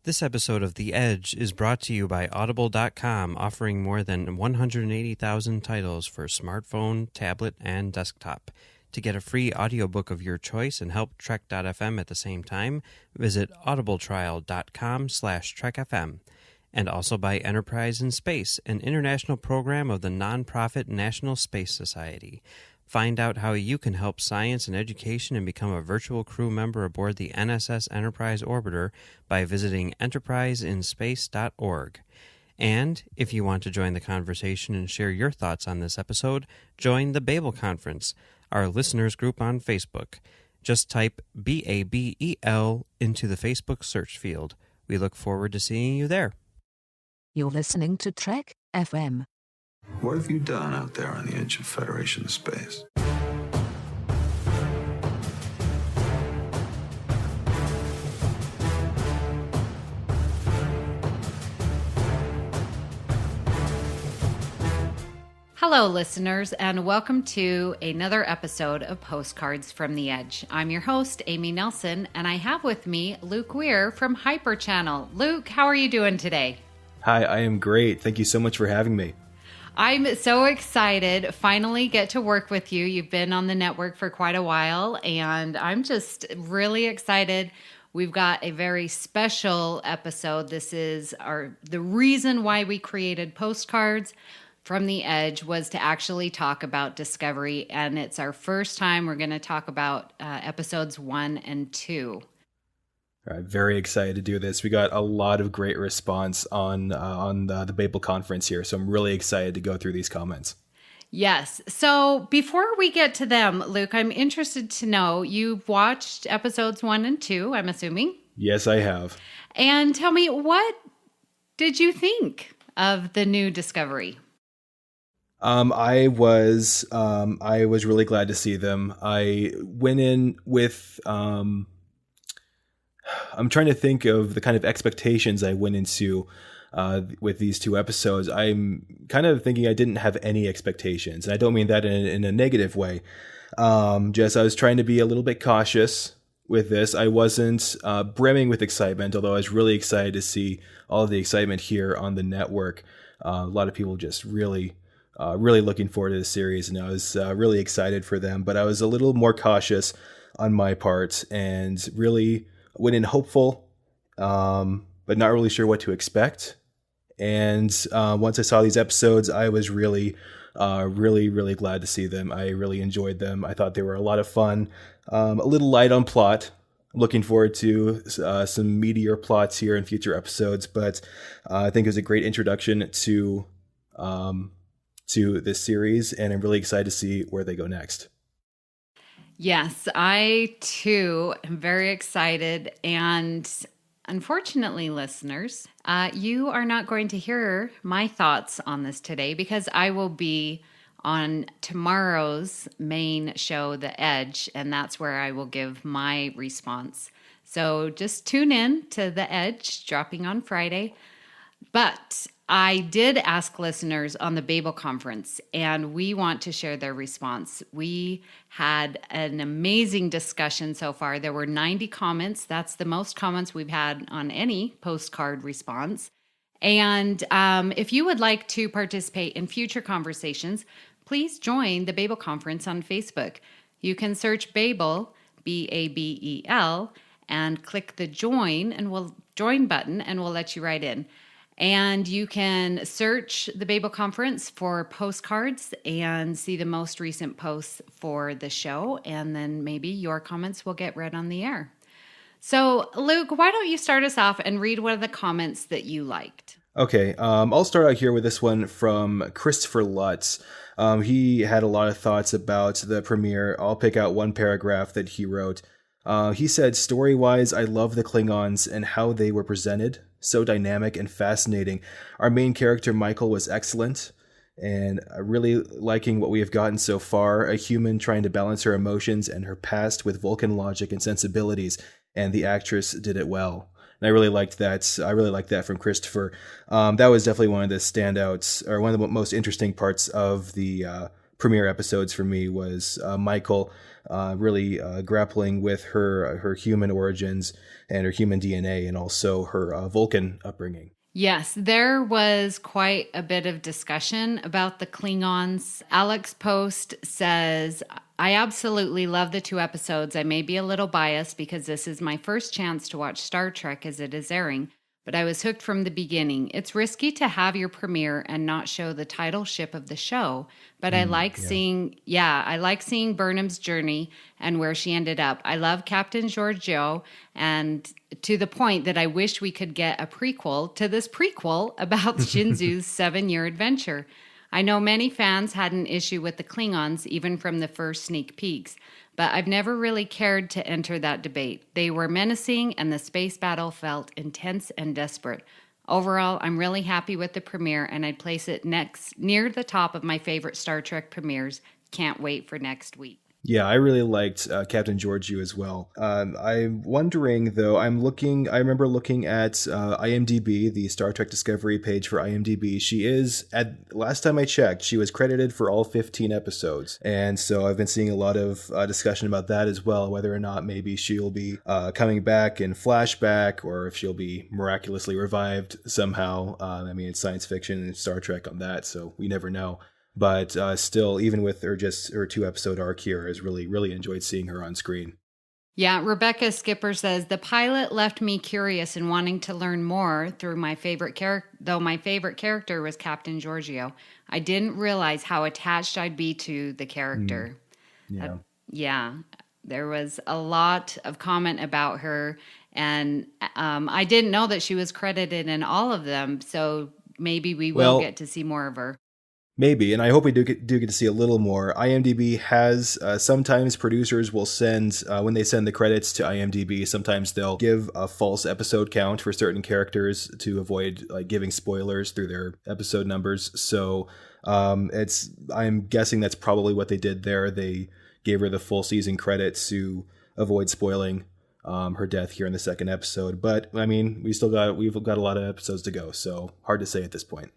This episode of The Edge is brought to you by Audible.com, offering more than 180,000 titles for smartphone, tablet, and desktop. To get a free audiobook of your choice and help Trek.fm at the same time, visit audibletrial.com/trekfm. And also by Enterprise in Space, an international program of the nonprofit National Space Society. Find out how you can help science and education and become a virtual crew member aboard the NSS Enterprise Orbiter by visiting enterpriseinspace.org. And if you want to join the conversation and share your thoughts on this episode, join the Babel Conference, our listeners group on Facebook. Just type BABEL into the Facebook search field. We look forward to seeing you there. You're listening to Trek FM. What have you done out there on the edge of Federation space? Hello, listeners, and welcome to another episode of Postcards from the Edge. I'm your host, Amy Nelson, and I have with me Luke Weir from Hyperchannel. Luke, how are you doing today? Hi, I am great. Thank you so much for having me. I'm so excited. Finally get to work with you. You've been on the network for quite a while, and I'm just really excited. We've got a very special episode. This is the reason why we created Postcards from the Edge was to actually talk about Discovery, and it's our first time we're going to talk about episodes 1 and 2. All right, very excited to do this. We got a lot of great response on the Babel conference here, so I'm really excited to go through these comments. Yes. So before we get to them, Luke, I'm interested to know, you've watched episodes 1 and 2, I'm assuming? Yes, I have. And tell me, what did you think of the new Discovery? I was really glad to see them. I went in with I'm trying to think of the kind of expectations I went into with these two episodes. I'm kind of thinking I didn't have any expectations, and I don't mean that in a negative way. Just I was trying to be a little bit cautious with this. I wasn't brimming with excitement, although I was really excited to see all of the excitement here on the network. A lot of people just really looking forward to the series, and I was really excited for them. But I was a little more cautious on my part, and really went in hopeful, but not really sure what to expect. And once I saw these episodes, I was really glad to see them. I really enjoyed them. I thought they were a lot of fun, a little light on plot. Looking forward to some meatier plots here in future episodes, but I think it was a great introduction to this series, and I'm really excited to see where they go next. Yes, I too am very excited. And unfortunately, listeners, you are not going to hear my thoughts on this today because I will be on tomorrow's main show, The Edge, and that's where I will give my response. So just tune in to The Edge, dropping on Friday. But I did ask listeners on the Babel conference, and we want to share their response. We had an amazing discussion so far. There were 90 comments. That's the most comments we've had on any postcard response. And if you would like to participate in future conversations, please join the Babel conference on Facebook. You can search Babel, Babel, and click the join button, and we'll let you right in. And you can search the Babel Conference for postcards and see the most recent posts for the show. And then maybe your comments will get read on the air. So, Luke, why don't you start us off and read one of the comments that you liked? Okay, I'll start out here with this one from Christopher Lutz. He had a lot of thoughts about the premiere. I'll pick out one paragraph that he wrote. He said, story-wise, I love the Klingons and how they were presented. So dynamic and fascinating. Our main character, Michael, was excellent, and really liking what we have gotten so far. A human trying to balance her emotions and her past with Vulcan logic and sensibilities, and the actress did it well. And I really liked that. I really liked that from Christopher. That was definitely one of the standouts, or one of the most interesting parts of the premiere episodes for me was Michael really grappling with her human origins and her human DNA, and also her Vulcan upbringing. Yes, there was quite a bit of discussion about the Klingons. Alex Post says, I absolutely love the 2 episodes. I may be a little biased because this is my first chance to watch Star Trek as it is airing, but I was hooked from the beginning. It's risky to have your premiere and not show the title ship of the show, but I like seeing Burnham's journey and where she ended up. I love Captain Giorgio, and to the point that I wish we could get a prequel to this prequel about Shinzu's 7-year adventure. I know many fans had an issue with the Klingons, even from the first sneak peeks, but I've never really cared to enter that debate. They were menacing, and the space battle felt intense and desperate. Overall, I'm really happy with the premiere, and I'd place it near the top of my favorite Star Trek premieres. Can't wait for next week. Yeah, I really liked Captain Georgiou as well. I'm wondering, though, I remember looking at IMDb, the Star Trek Discovery page for IMDb. Last time I checked, she was credited for all 15 episodes. And so I've been seeing a lot of discussion about that as well, whether or not maybe she'll be coming back in flashback, or if she'll be miraculously revived somehow. It's science fiction and Star Trek on that, so we never know. But still, even with her 2-episode arc here, I really, really enjoyed seeing her on screen. Yeah, Rebecca Skipper says, the pilot left me curious and wanting to learn more through my favorite character, though my favorite character was Captain Giorgio. I didn't realize how attached I'd be to the character. There was a lot of comment about her, and I didn't know that she was credited in all of them, so maybe we will get to see more of her. Maybe, and I hope we do get to see a little more. IMDb has, sometimes producers will send, when they send the credits to IMDb, sometimes they'll give a false episode count for certain characters to avoid giving spoilers through their episode numbers. So I'm guessing that's probably what they did there. They gave her the full season credits to avoid spoiling her death here in the 2nd episode. But we've got a lot of episodes to go, so hard to say at this point.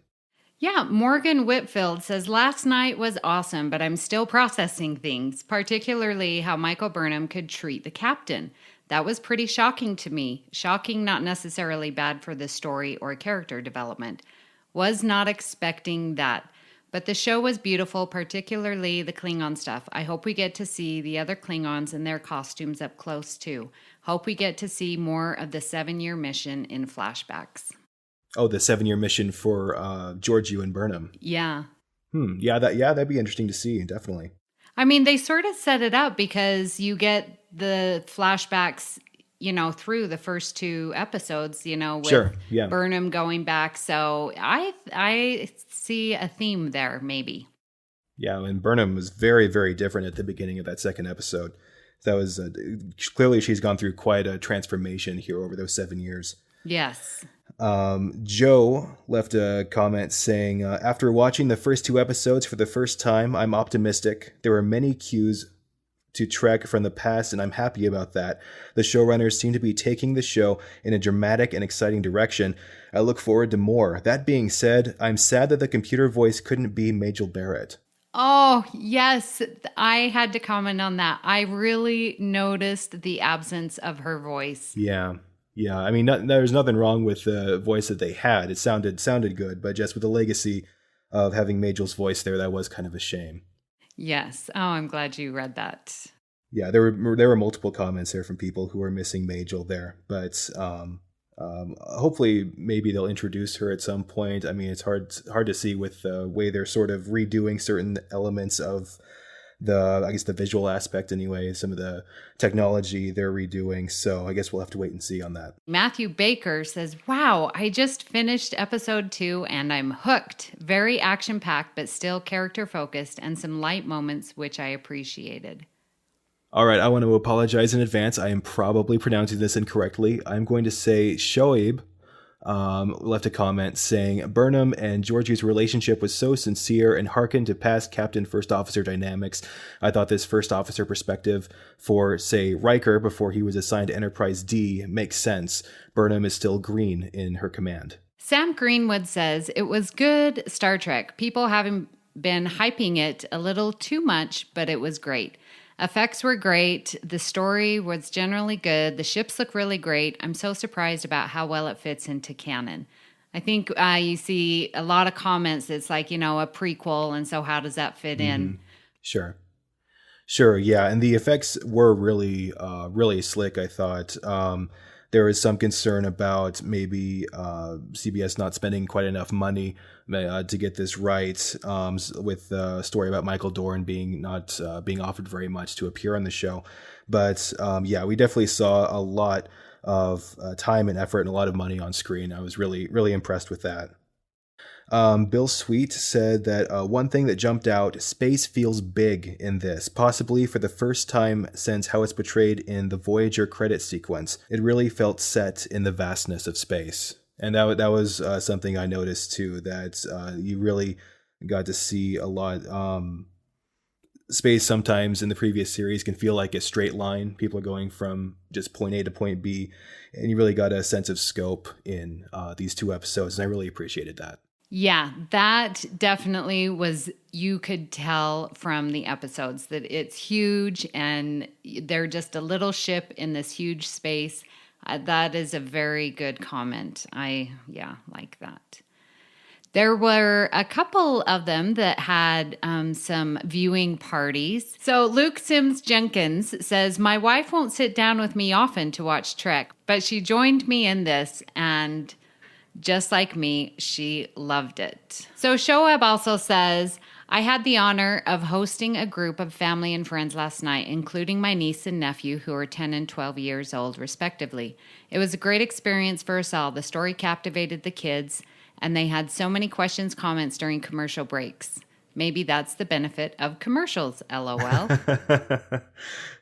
Yeah, Morgan Whitfield says, last night was awesome, but I'm still processing things, particularly how Michael Burnham could treat the captain. That was pretty shocking to me. Shocking, not necessarily bad for the story or character development. Was not expecting that. But the show was beautiful, particularly the Klingon stuff. I hope we get to see the other Klingons in their costumes up close too. Hope we get to see more of the 7-year mission in flashbacks. Oh, the 7-year mission for Georgiou and Burnham. Yeah. That'd be interesting to see, definitely. They sort of set it up because you get the flashbacks, through the first 2 episodes, with Burnham going back. So I see a theme there, maybe. Yeah, and Burnham was very, very different at the beginning of that 2nd episode. That was clearly she's gone through quite a transformation here over those 7 years. Yes. Joe left a comment saying, after watching the first 2 episodes for the first time, I'm optimistic. There were many cues to Trek from the past, and I'm happy about that. The showrunners seem to be taking the show in a dramatic and exciting direction. I look forward to more. That being said, I'm sad that the computer voice couldn't be Majel Barrett. Oh, yes. I had to comment on that. I really noticed the absence of her voice. Yeah. There's nothing wrong with the voice that they had. It sounded good, but just with the legacy of having Majel's voice there, that was kind of a shame. Yes. Oh, I'm glad you read that. Yeah, there were multiple comments there from people who were missing Majel there, but hopefully maybe they'll introduce her at some point. It's hard to see with the way they're sort of redoing certain elements of the visual aspect anyway, some of the technology they're redoing. So I guess we'll have to wait and see on that. Matthew Baker says, wow, I just finished episode 2 and I'm hooked. Very action-packed, but still character-focused and some light moments, which I appreciated. All right, I want to apologize in advance. I am probably pronouncing this incorrectly. I'm going to say Shoaib left a comment saying, Burnham and Georgiou's relationship was so sincere and harkened to past captain first officer dynamics. I thought this first officer perspective for, say, Riker before he was assigned to Enterprise D makes sense. Burnham is still green in her command. Sam Greenwood says, it was good Star Trek. People having been hyping it a little too much, but it was great. Effects were great. The story was generally good. The ships look really great. I'm so surprised about how well it fits into canon. I think you see a lot of comments. It's like, a prequel. And so how does that fit in? Sure. Yeah. And the effects were really, really slick, I thought. There was some concern about maybe CBS not spending quite enough money to get this right, with the story about Michael Dorn being offered very much to appear on the show. But we definitely saw a lot of time and effort and a lot of money on screen. I was really, really impressed with that. Bill Sweet said that one thing that jumped out, space feels big in this, possibly for the first time since how it's portrayed in the Voyager credit sequence. It really felt set in the vastness of space. And that was something I noticed too, that you really got to see a lot. Space sometimes in the previous series can feel like a straight line. People are going from just point A to point B, and you really got a sense of scope in these 2 episodes, and I really appreciated that. Yeah, that definitely was, you could tell from the episodes that it's huge and they're just a little ship in this huge space. That is a very good comment. I like that. There were a couple of them that had some viewing parties. So Luke Sims Jenkins says, my wife won't sit down with me often to watch Trek, but she joined me in this, and just like me, she loved it. So Shoaib also says, I had the honor of hosting a group of family and friends last night, including my niece and nephew, who are 10 and 12 years old, respectively. It was a great experience for us all. The story captivated the kids, and they had so many questions, comments during commercial breaks. Maybe that's the benefit of commercials, LOL.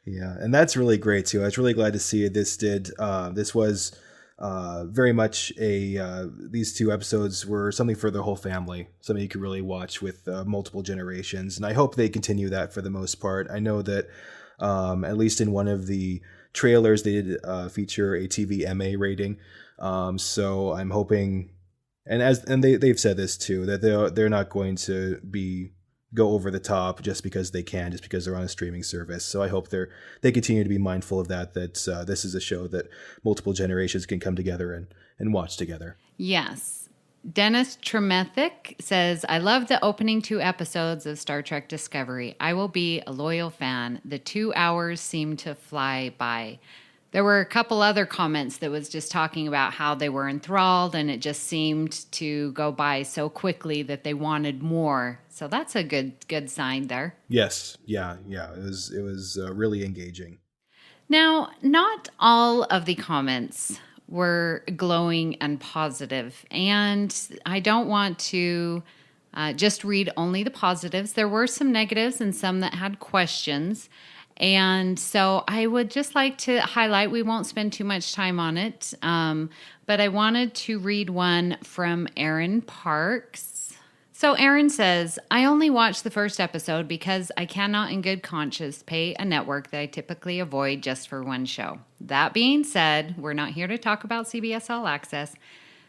Yeah, and that's really great, too. I was really glad to see this was very much these 2 episodes were something for the whole family, something you could really watch with multiple generations. And I hope they continue that for the most part. I know that at least in one of the trailers, they did feature a TV MA rating. So I'm hoping, and they've said this too, that they're not going to go over the top just because they can, just because they're on a streaming service. So I hope they continue to be mindful of that this is a show that multiple generations can come together and watch together. Yes. Dennis Tremethick says, I love the opening 2 episodes of Star Trek Discovery. I will be a loyal fan. The 2 hours seem to fly by. There were a couple other comments that was just talking about how they were enthralled, and it just seemed to go by so quickly that they wanted more. So that's a good sign there. Yes. Yeah. It was really engaging. Now, not all of the comments were glowing and positive, and I don't want to just read only the positives. There were some negatives and some that had questions. And so I would just like to highlight, we won't spend too much time on it, but I wanted to read one from Aaron Parks. So Aaron says, I only watched the first episode because I cannot in good conscience pay a network that I typically avoid just for one show. That being said, we're not here to talk about CBS All Access.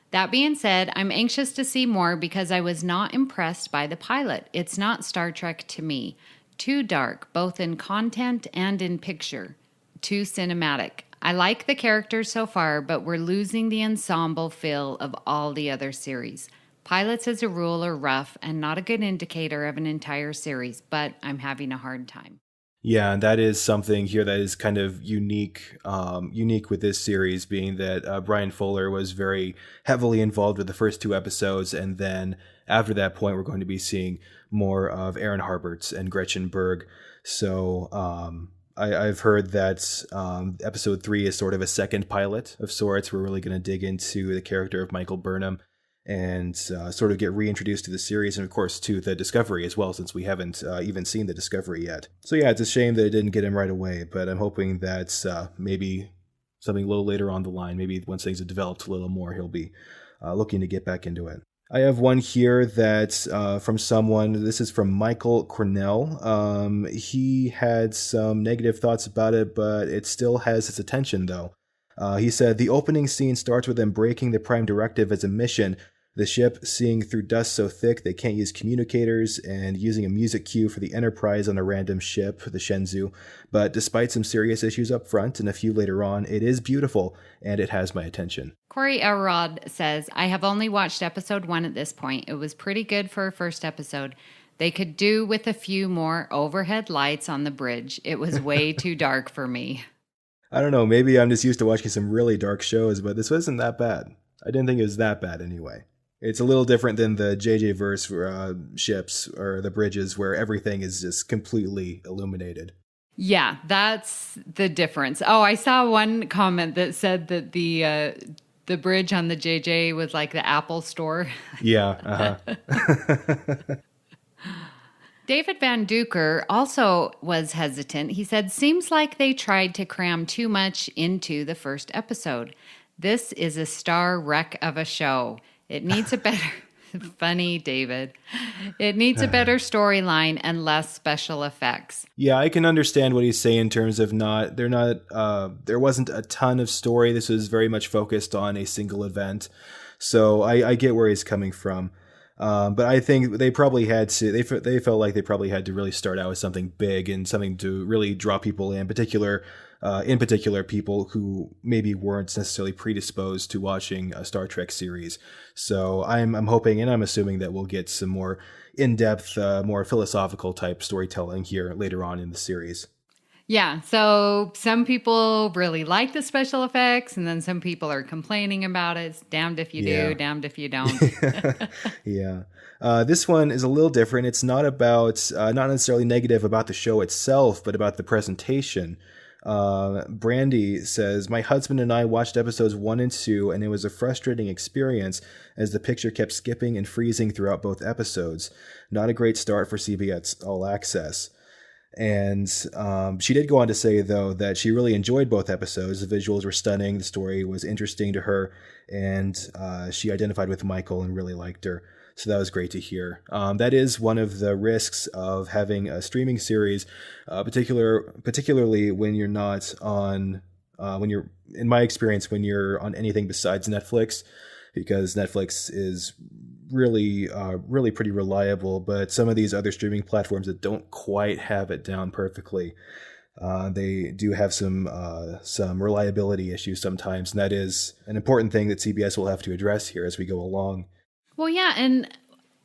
That being said, I'm anxious to see more because I was not impressed by the pilot. It's not Star Trek to me. Too dark, both in content and in picture. Too cinematic. I like the characters so far, but we're losing the ensemble feel of all the other series. Pilots as a rule are rough and not a good indicator of an entire series, but I'm having a hard time. Yeah, and that is something here that is kind of unique with this series, being that Brian Fuller was very heavily involved with the first 2 episodes, and then after that point, we're going to be seeing more of Aaron Harberts and Gretchen Berg. So I've heard that episode 3 is sort of a second pilot of sorts. We're really going to dig into the character of Michael Burnham and sort of get reintroduced to the series, and of course to the Discovery as well, since we haven't even seen the Discovery yet. So yeah, it's a shame that it didn't get him right away, but I'm hoping that maybe something a little later on the line, maybe once things have developed a little more, he'll be looking to get back into it. I have one here that's from someone. This is from Michael Cornell. He had some negative thoughts about it, but it still has his attention, though. He said, the opening scene starts with them breaking the Prime Directive as a mission, The ship seeing through dust so thick they can't use communicators, and using a music cue for the Enterprise on a random ship, the Shenzhou. But despite some serious issues up front and a few later on, it is beautiful, and it has my attention. Corey Elrod says, I have only watched episode 1 at this point. It was pretty good for a first episode. They could do with a few more overhead lights on the bridge. It was way too dark for me. I don't know, maybe I'm just used to watching some really dark shows, but this wasn't that bad. I didn't think it was that bad anyway. It's a little different than the JJ verse ships or the bridges where everything is just completely illuminated. Yeah, that's the difference. Oh, I saw one comment that said that the bridge on the JJ was like the Apple store. Yeah. David Van Duker also was hesitant. He said, seems like they tried to cram too much into the first episode. This is a star wreck of a show. It needs a better, funny David. It needs a better storyline and less special effects. Yeah, I can understand what he's saying in terms of there wasn't a ton of story. This was very much focused on a single event. So I get where he's coming from. But I think they probably had to, they felt like they probably had to really start out with something big and something to really draw people in particular people who maybe weren't necessarily predisposed to watching a Star Trek series. So I'm hoping and I'm assuming that we'll get some more in-depth, more philosophical type storytelling here later on in the series. Yeah, so some people really like the special effects, and then some people are complaining about it. It's damned if you do, damned if you don't. Yeah. This one is a little different. It's not not necessarily negative about the show itself, but about the presentation. Brandy says, my husband and I watched episodes 1 and 2, and it was a frustrating experience as the picture kept skipping and freezing throughout both episodes. Not a great start for CBS All Access. And she did go on to say, though, that she really enjoyed both episodes. The visuals were stunning. The story was interesting to her. And she identified with Michael and really liked her. So that was great to hear. That is one of the risks of having a streaming series, particularly when you're not on, in my experience, when you're on anything besides Netflix, because Netflix is really pretty reliable, but some of these other streaming platforms that don't quite have it down perfectly, they do have some reliability issues sometimes, and that is an important thing that CBS will have to address here as we go along. Well, yeah, and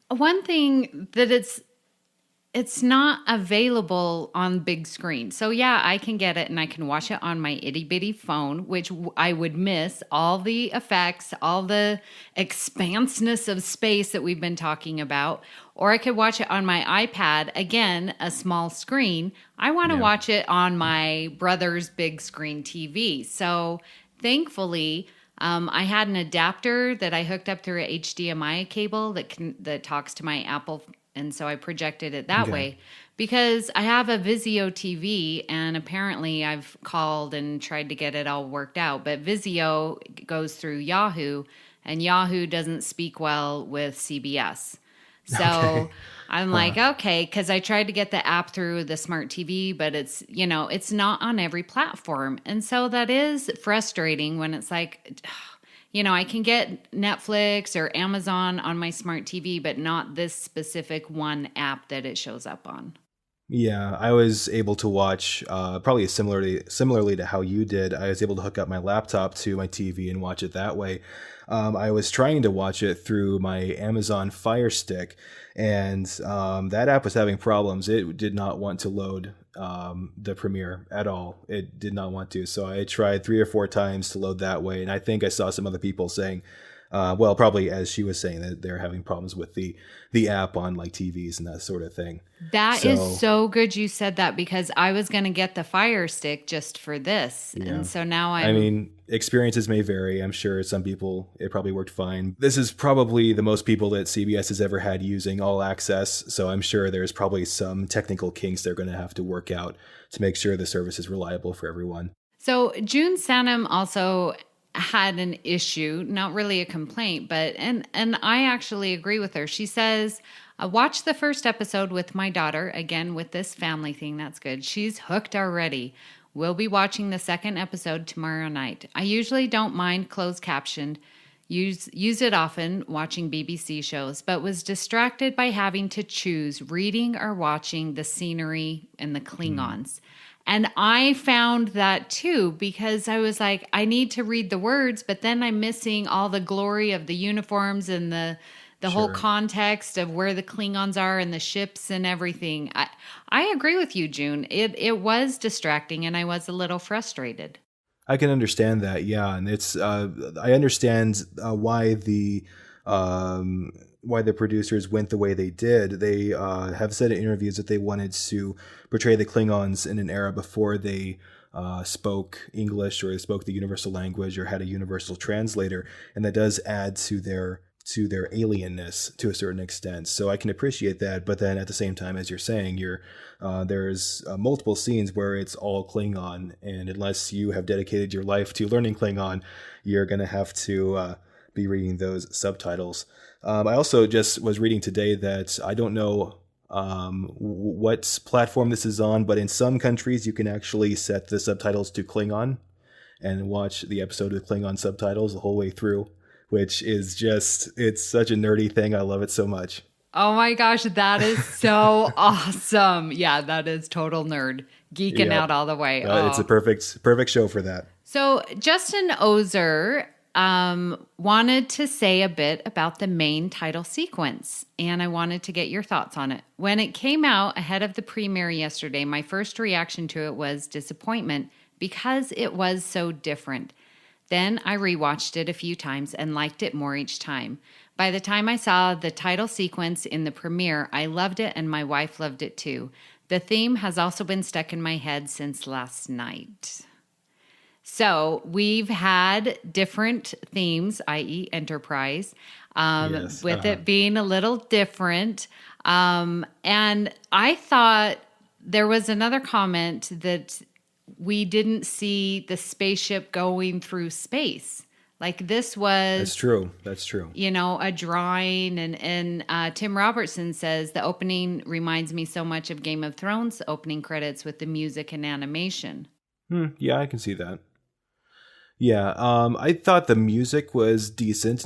one thing that it's not available on big screen. So yeah, I can get it and I can watch it on my itty bitty phone, which I would miss all the effects, all the expanseness of space that we've been talking about. Or I could watch it on my iPad, again, a small screen. I want to watch it on my brother's big screen TV. So thankfully, I had an adapter that I hooked up through a HDMI cable that talks to my Apple. And so I projected it that way because I have a Vizio TV, and apparently I've called and tried to get it all worked out. But Vizio goes through Yahoo, and Yahoo doesn't speak well with CBS. So I'm like, okay, because I tried to get the app through the smart TV, but it's not on every platform. And so that is frustrating when it's like, I can get Netflix or Amazon on my smart TV, but not this specific one app that it shows up on. Yeah, I was able to watch probably similarly to how you did. I was able to hook up my laptop to my TV and watch it that way. I was trying to watch it through my Amazon Fire Stick, and that app was having problems. It did not want to load the Premiere at all. It did not want to. So I tried 3 or 4 times to load that way, and I think I saw some other people saying, probably as she was saying, that they're having problems with the app on like TVs and that sort of thing. That is so good you said that, because I was going to get the Fire Stick just for this. Yeah. And so now experiences may vary. I'm sure some people, it probably worked fine. This is probably the most people that CBS has ever had using All Access. So I'm sure there's probably some technical kinks they're going to have to work out to make sure the service is reliable for everyone. So June Sanum also had an issue, not really a complaint, but and I actually agree with her. She says, I watched the first episode with my daughter, again with this family thing. That's good. She's hooked already. We'll be watching the second episode tomorrow night. I usually don't mind closed captioned. use it often watching BBC shows, but was distracted by having to choose reading or watching the scenery and the Klingons. And I found that too, because I was like, I need to read the words, but then I'm missing all the glory of the uniforms and the whole context of where the Klingons are and the ships and everything. I agree with you, June. It was distracting and I was a little frustrated. I can understand that, yeah, and it's I understand why the producers went the way they did. They have said in interviews that they wanted to portray the Klingons in an era before they spoke English or spoke the universal language or had a universal translator, and that does add to their alienness to a certain extent. So I can appreciate that, but then at the same time, as you're saying, there's multiple scenes where it's all Klingon, and unless you have dedicated your life to learning Klingon, you're going to have to be reading those subtitles. I also just was reading today that I don't know what platform this is on, but in some countries you can actually set the subtitles to Klingon and watch the episode with Klingon subtitles the whole way through, which is it's such a nerdy thing. I love it so much. Oh my gosh, that is so awesome. Yeah, that is total nerd. Geeking out all the way. It's a perfect show for that. So Justin Ozer wanted to say a bit about the main title sequence, and I wanted to get your thoughts on it. When it came out ahead of the premiere yesterday, my first reaction to it was disappointment because it was so different. Then I rewatched it a few times and liked it more each time. By the time I saw the title sequence in the premiere, I loved it and my wife loved it too. The theme has also been stuck in my head since last night. So we've had different themes, i.e. Enterprise, with it being a little different. And I thought there was another comment that we didn't see the spaceship going through space. Like this was... That's true. You know, a drawing. And Tim Robertson says, the opening reminds me so much of Game of Thrones opening credits with the music and animation. Yeah, I can see that. Yeah, I thought the music was decent,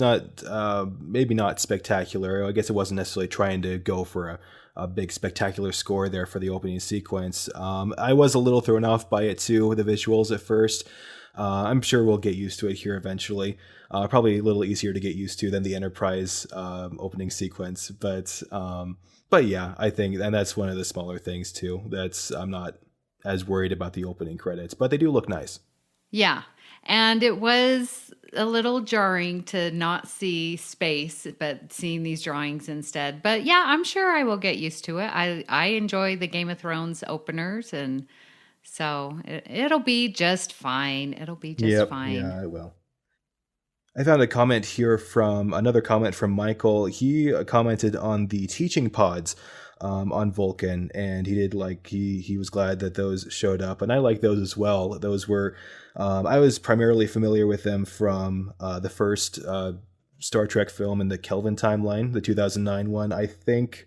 maybe not spectacular. I guess it wasn't necessarily trying to go for a big spectacular score there for the opening sequence. I was a little thrown off by it too, the visuals at first. I'm sure we'll get used to it here eventually. Probably a little easier to get used to than the Enterprise opening sequence. But yeah, I think, and that's one of the smaller things too. I'm not as worried about the opening credits, but they do look nice. Yeah. And it was a little jarring to not see space, but seeing these drawings instead. But yeah, I'm sure I will get used to it. I enjoy the Game of Thrones openers, and so it'll be just fine. It'll be just fine. Yeah, I will. I found another comment from Michael. He commented on the teaching pods on Vulcan, and he was glad that those showed up, and I like those as well. Those were I was primarily familiar with them from the first Star Trek film in the Kelvin timeline, the 2009 one. I think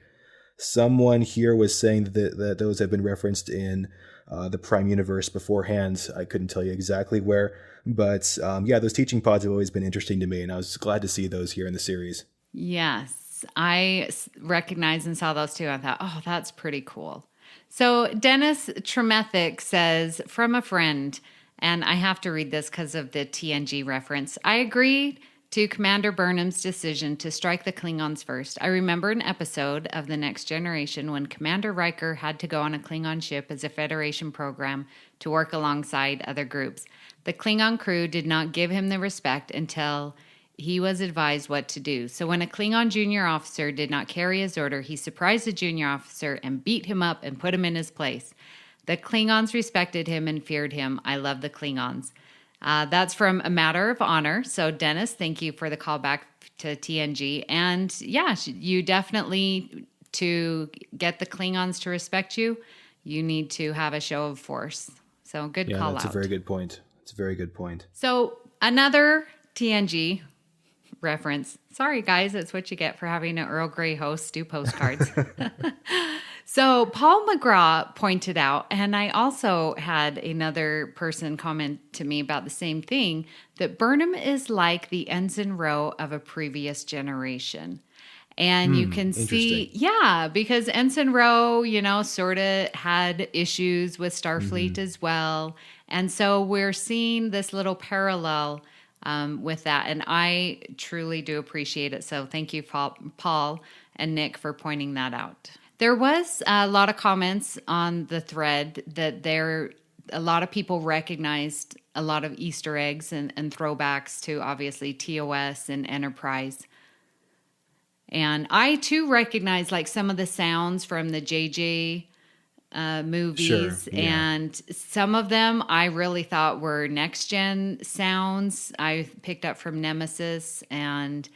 someone here was saying that those have been referenced in the Prime Universe beforehand. I couldn't tell you exactly where, but yeah, those teaching pods have always been interesting to me, and I was glad to see those here in the series. Yes, I recognized and saw those too. I thought, oh, that's pretty cool. So Dennis Tremethick says, from a friend, and I have to read this because of the TNG reference, I agreed to Commander Burnham's decision to strike the Klingons first. I remember an episode of The Next Generation when Commander Riker had to go on a Klingon ship as a Federation program to work alongside other groups. The Klingon crew did not give him the respect until he was advised what to do. So when a Klingon junior officer did not carry his order, he surprised the junior officer and beat him up and put him in his place. The Klingons respected him and feared him. I love the Klingons. That's from A Matter of Honor. So Dennis, thank you for the callback to TNG. And yeah, you definitely, to get the Klingons to respect you, you need to have a show of force. So good call out. Yeah, that's a very good point. It's a very good point. So another TNG reference. Sorry, guys, it's what you get for having an Earl Grey host do postcards. So Paul McGraw pointed out, and I also had another person comment to me about the same thing, that Burnham is like the Ensign Rowe of a previous generation. And you can see, because Ensign Rowe, sort of had issues with Starfleet as well. And so we're seeing this little parallel with that. And I truly do appreciate it. So thank you, Paul and Nick, for pointing that out. There was a lot of comments on the thread that a lot of people recognized a lot of Easter eggs and throwbacks to obviously TOS and Enterprise. And I too recognize like some of the sounds from the JJ movies, and some of them I really thought were next gen sounds I picked up from Nemesis, and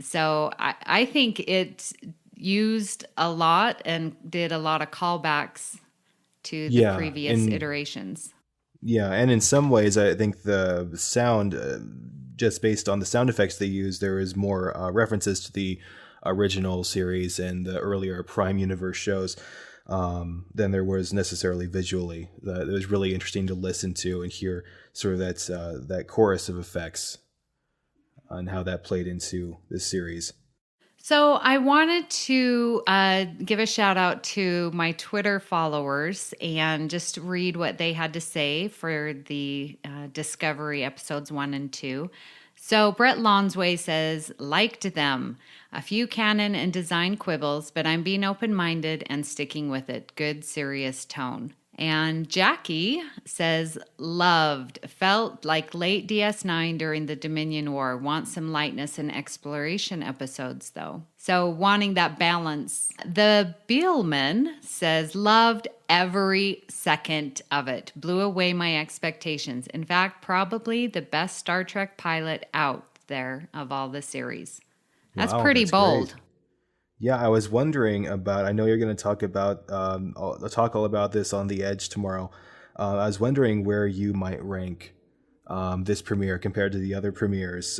so I think it used a lot and did a lot of callbacks to the previous iterations. Yeah, and in some ways, I think the sound, just based on the sound effects they use, there is more references to the original series and the earlier Prime Universe shows than there was necessarily visually. It was really interesting to listen to and hear sort of that chorus of effects and how that played into this series. So I wanted to give a shout out to my Twitter followers and just read what they had to say for the Discovery episodes 1 and 2. So Brett Lonsway says, liked them. A few canon and design quibbles, but I'm being open-minded and sticking with it. Good, serious tone. And Jackie says, loved. Felt like late DS9 during the Dominion War. Want some lightness and exploration episodes, though. So wanting that balance. The Beelman says, loved every second of it. Blew away my expectations. In fact, probably the best Star Trek pilot out there of all the series. That's pretty bold. Great. Yeah, I was wondering about, I know you're going to talk all about this on The Edge tomorrow. I was wondering where you might rank this premiere compared to the other premieres.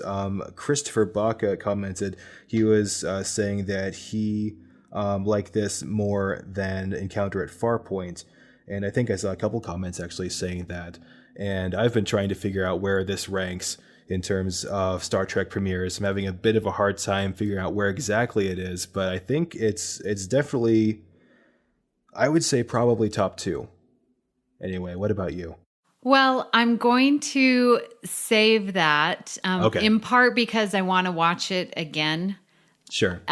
Christopher Baca commented, he was saying that he liked this more than Encounter at Farpoint. And I think I saw a couple comments actually saying that. And I've been trying to figure out where this ranks in terms of Star Trek premieres. I'm having a bit of a hard time figuring out where exactly it is, but I think it's definitely, I would say probably top 2. Anyway, what about you? Well, I'm going to save that Okay. in part because I want to watch it again. Sure.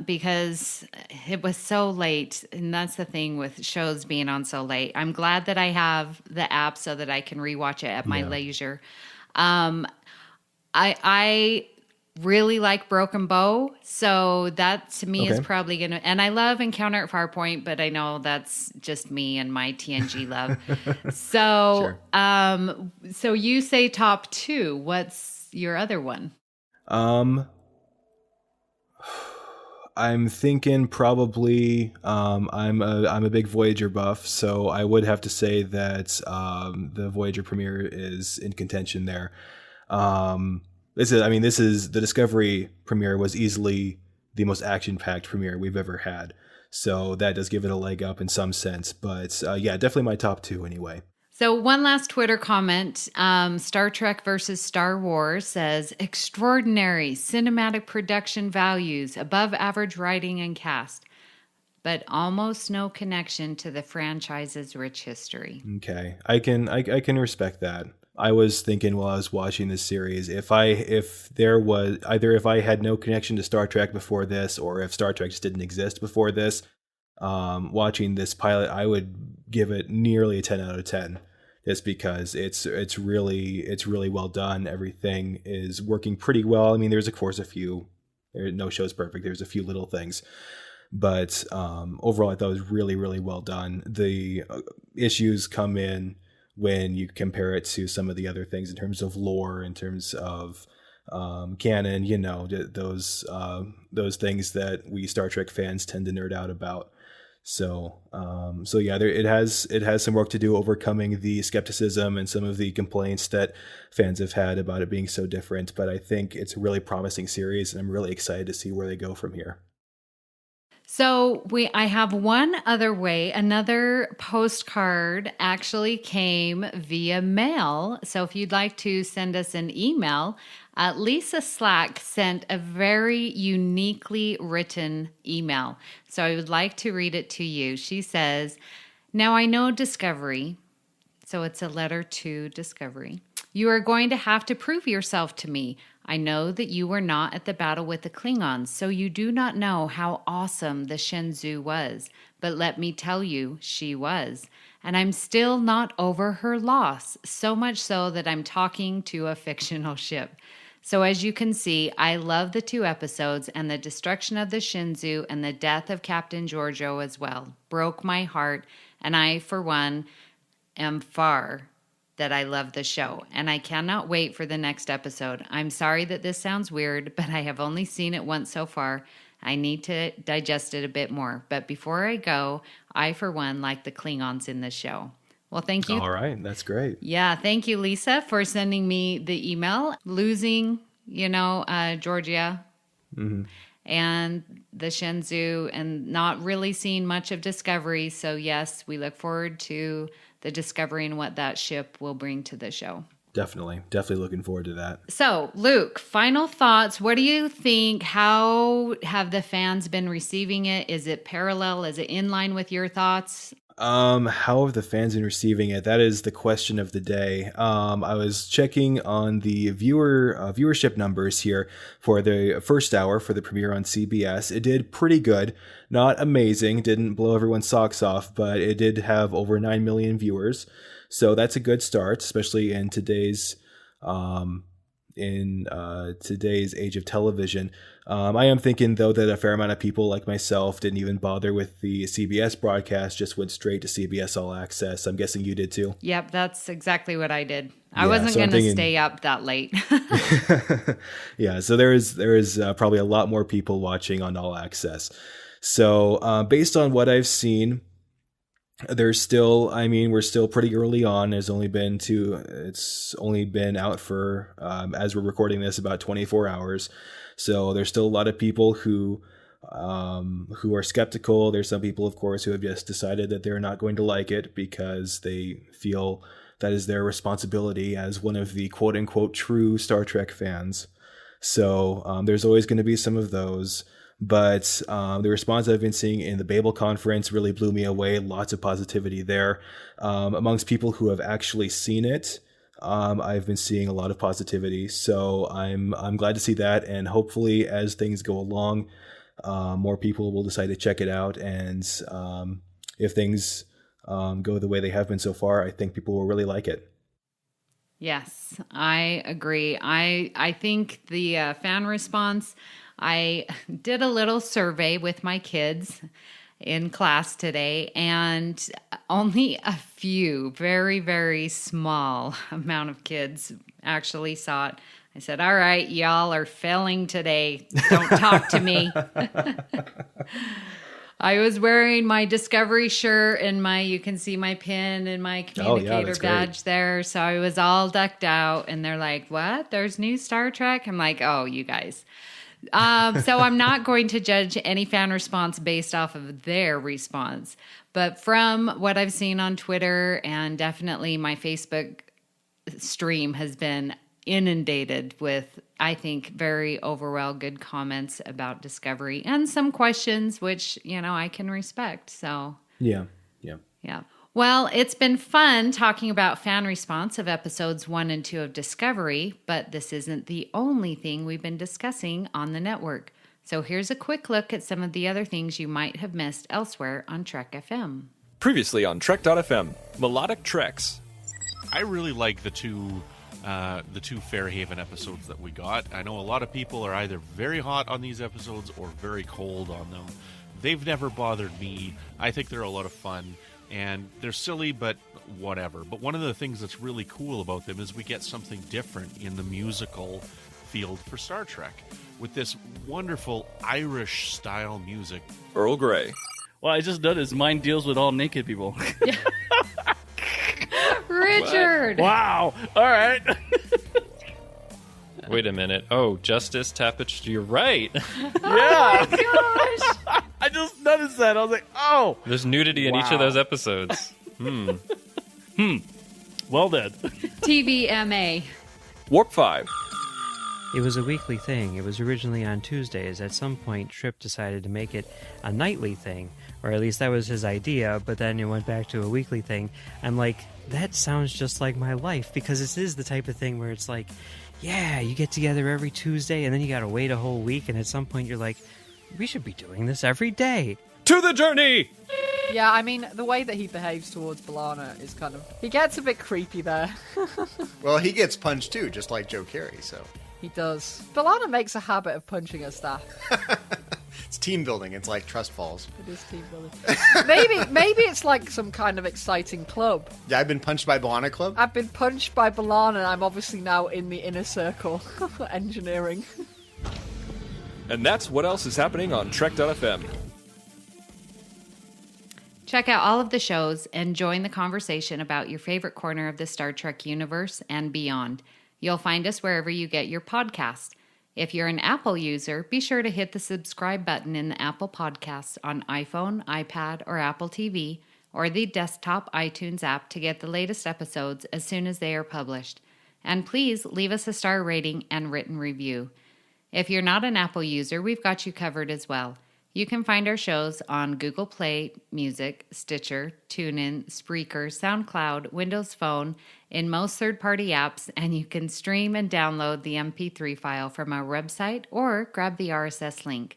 Because it was so late, and that's the thing with shows being on so late. I'm glad that I have the app so that I can rewatch it at my leisure. I really like Broken Bow, so that to me is probably going to, and I love Encounter at Farpoint, but I know that's just me and my TNG love. So, Sure. So you say top 2. What's your other one? I'm thinking probably, I'm a big Voyager buff, so I would have to say that the Voyager premiere is in contention there. This is the Discovery premiere was easily the most action-packed premiere we've ever had, so that does give it a leg up in some sense. But definitely my top 2 anyway. So one last Twitter comment, Star Trek versus Star Wars says, extraordinary cinematic production values, above average writing and cast, but almost no connection to the franchise's rich history. Okay, I can respect that. I was thinking while I was watching this series, if I had no connection to Star Trek before this, or if Star Trek just didn't exist before this, watching this pilot, I would give it nearly a 10 out of 10. Just because it's really well done. Everything is working pretty well. I mean, there's of course no show's perfect. There's a few little things, but overall I thought it was really, really well done. The issues come in when you compare it to some of the other things in terms of lore, in terms of canon, those things that we Star Trek fans tend to nerd out about. So it has some work to do overcoming the skepticism and some of the complaints that fans have had about it being so different. But I think it's a really promising series, and I'm really excited to see where they go from here. So I have one other way. Another postcard actually came via mail. So if you'd like to send us an email, Lisa Slack sent a very uniquely written email. So I would like to read it to you. She says, "Now I know Discovery," so it's a letter to Discovery, "you are going to have to prove yourself to me. I know that you were not at the battle with the Klingons, so you do not know how awesome the Shenzhou was. But let me tell you, she was. And I'm still not over her loss, so much so that I'm talking to a fictional ship. So as you can see, I love the 2 episodes, and the destruction of the Shenzhou and the death of Captain Giorgio as well. Broke my heart, and I, for one, am far that I love the show, and I cannot wait for the next episode. I'm sorry that this sounds weird, but I have only seen it once so far. I need to digest it a bit more. But before I go, I, for one, like the Klingons in this show." Well, thank you. All right. That's great. Yeah, thank you, Lisa, for sending me the email. Losing, Georgia and the Shenzhou, and not really seeing much of Discovery. So yes, we look forward to the Discovery and what that ship will bring to the show. Definitely looking forward to that. So, Luke, final thoughts. What do you think? How have the fans been receiving it? Is it parallel? Is it in line with your thoughts? How have the fans been receiving it? That is the question of the day. I was checking on the viewership numbers here for the first hour for the premiere on CBS. It did pretty good. Not amazing. Didn't blow everyone's socks off, but it did have over 9 million viewers. So that's a good start, especially in today's age of television. I am thinking, though, that a fair amount of people like myself didn't even bother with the CBS broadcast, just went straight to CBS All Access. I'm guessing you did too. Yep, that's exactly what I did. I wasn't going to stay up that late. Yeah, so there is probably a lot more people watching on All Access. So based on what I've seen, we're still pretty early on. It's only been out for, as we're recording this, about 24 hours. So there's still a lot of people who are skeptical. There's some people, of course, who have just decided that they're not going to like it because they feel that is their responsibility as one of the quote unquote true Star Trek fans. So there's always going to be some of those. But the response I've been seeing in the Babel conference really blew me away. Lots of positivity there. Amongst people who have actually seen it, I've been seeing a lot of positivity. So I'm glad to see that. And hopefully as things go along, more people will decide to check it out. And if things go the way they have been so far, I think people will really like it. Yes, I agree. I think the fan response, I did a little survey with my kids in class today, and only a few, very, very small amount of kids actually saw it. I said, "All right, y'all are failing today. Don't talk to me." I was wearing my Discovery shirt and you can see my pin and my communicator badge there. So I was all decked out, and they're like, "What? There's new Star Trek?" I'm like, "Oh, you guys." So I'm not going to judge any fan response based off of their response. But from what I've seen on Twitter, and definitely my Facebook stream has been inundated with, I think, very overall good comments about Discovery and some questions, which, I can respect. So yeah. Well, it's been fun talking about fan response of episodes 1 and 2 of Discovery, but this isn't the only thing we've been discussing on the network. So here's a quick look at some of the other things you might have missed elsewhere on Trek FM. Previously on Trek.fm, Melodic Treks. I really like the two Fairhaven episodes that we got. I know a lot of people are either very hot on these episodes or very cold on them. They've never bothered me. I think they're a lot of fun. And they're silly, but whatever. But one of the things that's really cool about them is we get something different in the musical field for Star Trek with this wonderful Irish-style music. Earl Grey. Well, I just noticed mine deals with all naked people. Richard! Wow! All right. Wait a minute. Oh, Justice Tapestry, you're right. Yeah. Oh, gosh. I just noticed that. I was like, oh. There's nudity in each of those episodes. Well done. TVMA. Warp 5. It was a weekly thing. It was originally on Tuesdays. At some point, Tripp decided to make it a nightly thing, or at least that was his idea, but then it went back to a weekly thing. I'm like, that sounds just like my life, because this is the type of thing where it's like, yeah, you get together every Tuesday, and then you gotta wait a whole week, and at some point you're like, we should be doing this every day. To the journey! Yeah, I mean, the way that he behaves towards B'Elanna is kind of... He gets a bit creepy there. Well, he gets punched too, just like Joe Carey, so... He does. B'Elanna makes a habit of punching her staff. It's team building. It's like trust falls. It is team building. maybe it's like some kind of exciting club. Yeah, I've been punched by B'Elanna Club. I've been punched by B'Elanna, and I'm obviously now in the inner circle. Engineering. And that's what else is happening on Trek.fm. Check out all of the shows and join the conversation about your favorite corner of the Star Trek universe and beyond. You'll find us wherever you get your podcasts. If you're an Apple user, be sure to hit the subscribe button in the Apple Podcasts on iPhone, iPad, or Apple TV, or the desktop iTunes app to get the latest episodes as soon as they are published. And please leave us a star rating and written review. If you're not an Apple user, we've got you covered as well. You can find our shows on Google Play Music, Stitcher, TuneIn, Spreaker, SoundCloud, Windows Phone, in most third-party apps, and you can stream and download the MP3 file from our website or grab the RSS link.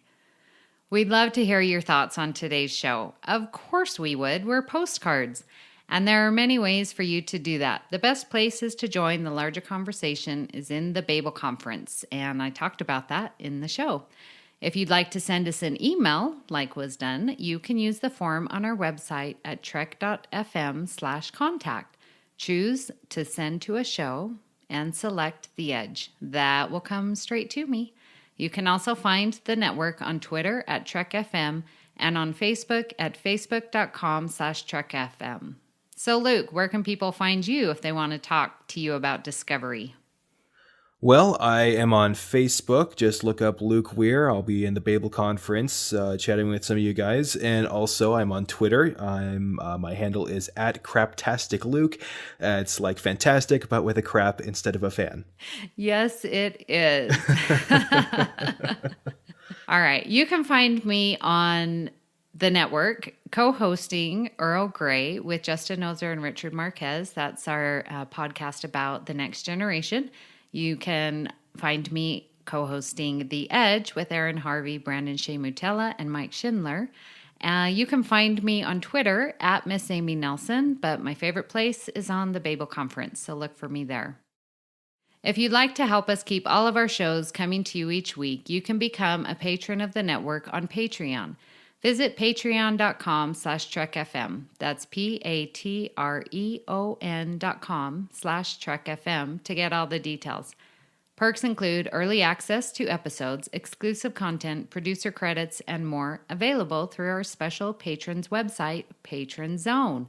We'd love to hear your thoughts on today's show. Of course we would. We're Postcards. And there are many ways for you to do that. The best places to join the larger conversation is in the Babel Conference, and I talked about that in the show. If you'd like to send us an email, like was done, you can use the form on our website at trek.fm/contact. Choose to send to a show and select The Edge. That will come straight to me. You can also find the network on Twitter at TrekFM and on Facebook at facebook.com/TrekFM. So Luke, where can people find you if they want to talk to you about Discovery? Well, I am on Facebook. Just look up Luke Weir. I'll be in the Babel Conference chatting with some of you guys. And also, I'm on Twitter. My handle is @CraptasticLuke. It's like fantastic, but with a crap instead of a fan. Yes, it is. All right. You can find me on the network co-hosting Earl Grey with Justin Ozer and Richard Marquez. That's our podcast about the next generation. You can find me co-hosting The Edge with Aaron Harvey, Brandon Shea Mutella, and Mike Schindler. You can find me on Twitter at Miss Amy Nelson, but my favorite place is on the Babel Conference, so look for me there. If you'd like to help us keep all of our shows coming to you each week, you can become a patron of the network on Patreon. Visit patreon.com/TrekFM. That's patreon.com/TrekFM to get all the details. Perks include early access to episodes, exclusive content, producer credits, and more, available through our special patrons website, Patron Zone.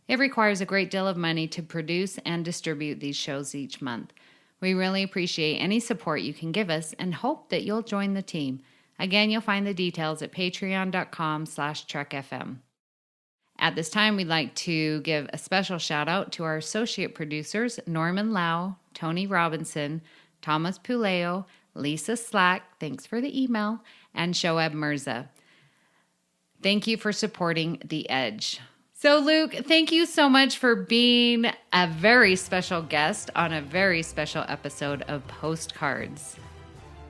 It requires a great deal of money to produce and distribute these shows each month. We really appreciate any support you can give us and hope that you'll join the team. Again, you'll find the details at patreon.com/TrekFM. At this time, we'd like to give a special shout out to our associate producers, Norman Lau, Tony Robinson, Thomas Puleo, Lisa Slack, thanks for the email, and Shoaib Mirza. Thank you for supporting The Edge. So, Luke, thank you so much for being a very special guest on a very special episode of Postcards.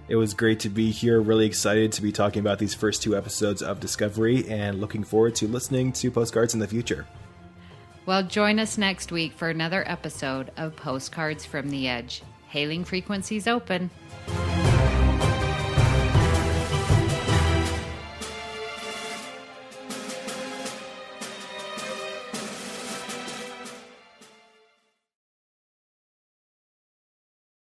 It was great to be here. Really excited to be talking about these first 2 episodes of Discovery and looking forward to listening to Postcards in the future. Well, join us next week for another episode of Postcards from the Edge. Hailing frequencies open.